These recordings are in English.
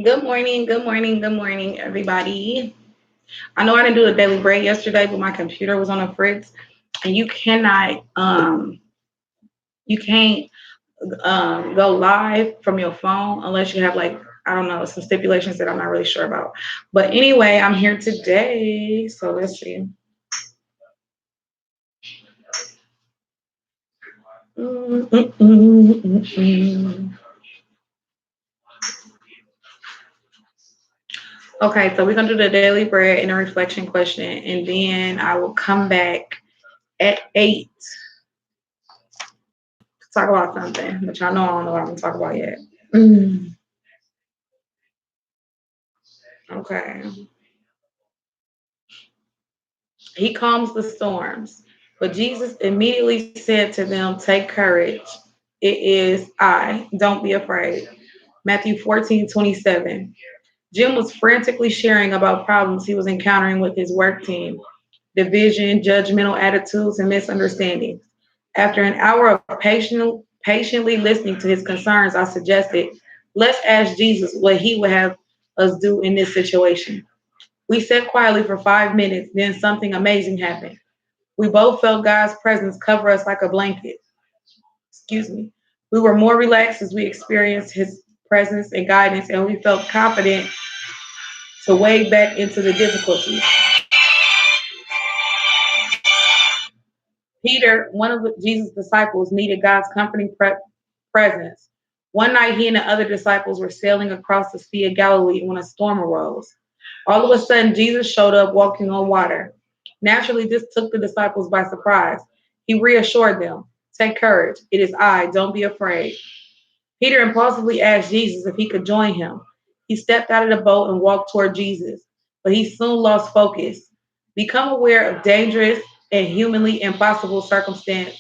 Good morning, good morning, good morning, everybody. I know I didn't do a daily break yesterday, but my computer was on a fritz, and you can't go live from your phone unless you have like I don't know some stipulations that I'm not really sure about. But anyway, I'm here today, so let's see. Mm, mm, mm, mm, mm. Okay, so we're gonna do the daily bread and a reflection question, and then I will come back at 8 to talk about something, but y'all know I don't know what I'm gonna talk about yet. Mm, okay. He calms the storms. But Jesus immediately said to them, take courage. It is I. Don't be afraid. Matthew 14:27. Jim was frantically sharing about problems he was encountering with his work team, division, judgmental attitudes, and misunderstandings. After an hour of patiently listening to his concerns, I suggested, let's ask Jesus what he would have us do in this situation. We sat quietly for 5 minutes, then something amazing happened. We both felt God's presence cover us like a blanket. Excuse me. We were more relaxed as we experienced his presence and guidance, and we felt confident to wade back into the difficulties. Peter, one of Jesus' disciples, needed God's comforting presence. One night, he and the other disciples were sailing across the Sea of Galilee when a storm arose. All of a sudden, Jesus showed up walking on water. Naturally, this took the disciples by surprise. He reassured them, take courage. It is I. Don't be afraid. Peter impulsively asked Jesus if he could join him. He stepped out of the boat and walked toward Jesus, but he soon lost focus. Become aware of dangerous and humanly impossible circumstance.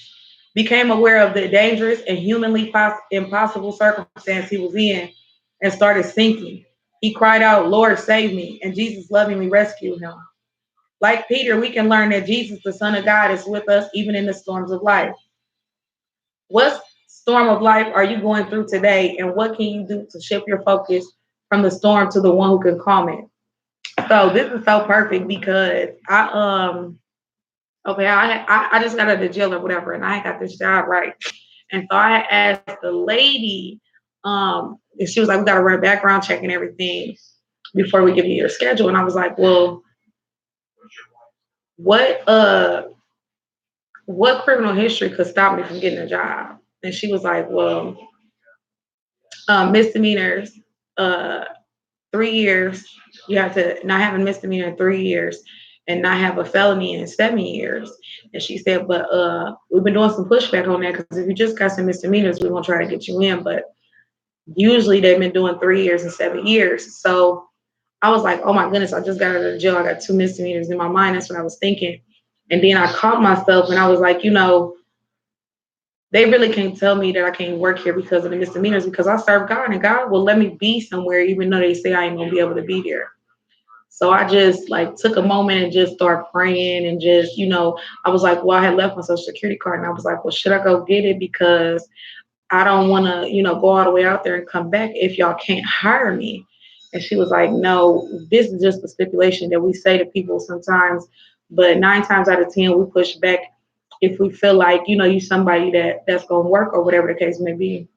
Became aware of the dangerous and humanly impossible circumstance he was in and started sinking. He cried out, Lord, save me, and Jesus lovingly rescued him. Like Peter, we can learn that Jesus, the Son of God, is with us even in the storms of life. What storm of life are you going through today, and what can you do to shift your focus from the storm to the one who can calm it? So this is so perfect because I just got out of the jail or whatever, and I got this job right, and so I asked the lady, and she was like, "We got to run a background check and everything before we give you your schedule," and I was like, "Well, what what criminal history could stop me from getting a job?" And she was like, "Well, misdemeanors, uh, 3 years. You have to not have a misdemeanor in 3 years and not have a felony in 7 years." And she said, but we've been doing some pushback on that because if you just got some misdemeanors, we won't try to get you in. But usually they've been doing 3 years and 7 years. So I was like, oh my goodness, I just got out of the jail. I got two misdemeanors in my mind. That's what I was thinking. And then I caught myself and I was like, they really can't tell me that I can't work here because of the misdemeanors because I serve God and God will let me be somewhere even though they say I ain't gonna be able to be there. So I just like took a moment and just started praying and just, I was like, well, I had left my social security card and I was like, well, should I go get it? Because I don't want to, go all the way out there and come back if y'all can't hire me. And she was like, no, this is just the stipulation that we say to people sometimes, but 9 times out of 10 we push back if we feel like, you somebody that's gonna work or whatever the case may be.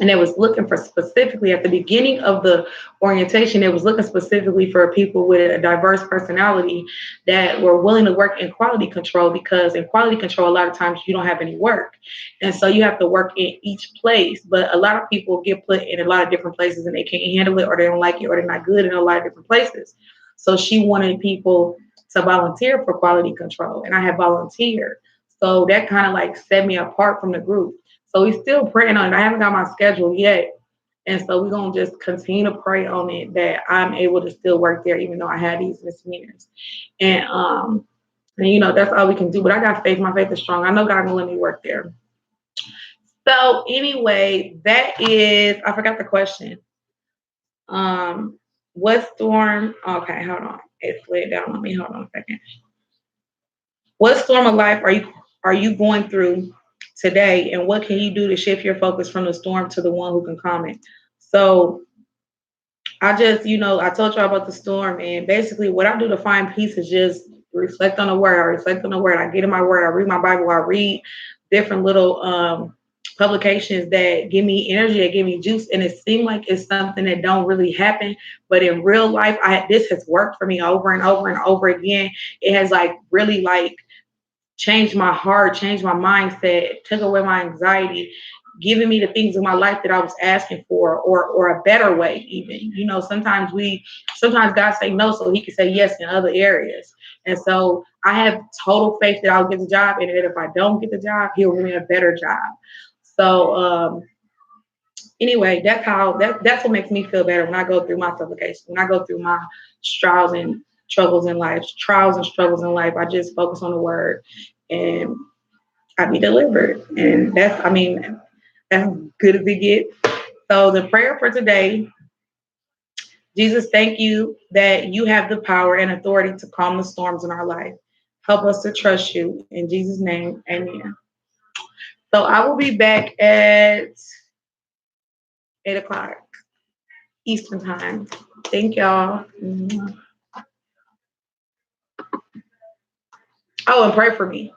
And it was looking for specifically at the beginning of the orientation, it was looking specifically for people with a diverse personality that were willing to work in quality control because in quality control, a lot of times you don't have any work. And so you have to work in each place. But a lot of people get put in a lot of different places and they can't handle it or they don't like it or they're not good in a lot of different places. So she wanted people to volunteer for quality control. And I had volunteered. So that kind of like set me apart from the group. So we still praying on it. I haven't got my schedule yet. And so we're gonna just continue to pray on it that I'm able to still work there even though I had these misdemeanors. And that's all we can do. But I got faith. My faith is strong. I know God gonna let me work there. So anyway, that is I forgot the question. What storm? Okay, hold on. It slid down on me. Hold on a second. What storm of life are you going through today, and what can you do to shift your focus from the storm to the one who can calm it? So I just, I told y'all about the storm, and basically what I do to find peace is just reflect on the word. I reflect on the word. I get in my word. I read my Bible. I read different little publications that give me energy, that give me juice, and it seemed like it's something that don't really happen. But in real life, this has worked for me over and over and over again. It has like really like changed my heart, changed my mindset, took away my anxiety, giving me the things in my life that I was asking for, or a better way even. Sometimes God say no so he can say yes in other areas. And so I have total faith that I'll get the job, and that if I don't get the job, he'll give me a better job. So anyway, that's what makes me feel better when I go through my supplication, when I go through my trials and trials and struggles in life. I just focus on the word, and I be delivered. And that's good as it gets. So the prayer for today: Jesus, thank you that you have the power and authority to calm the storms in our life. Help us to trust you. In Jesus' name, amen. So I will be back at 8 o'clock Eastern time. Thank y'all. Mhm. Oh, and pray for me.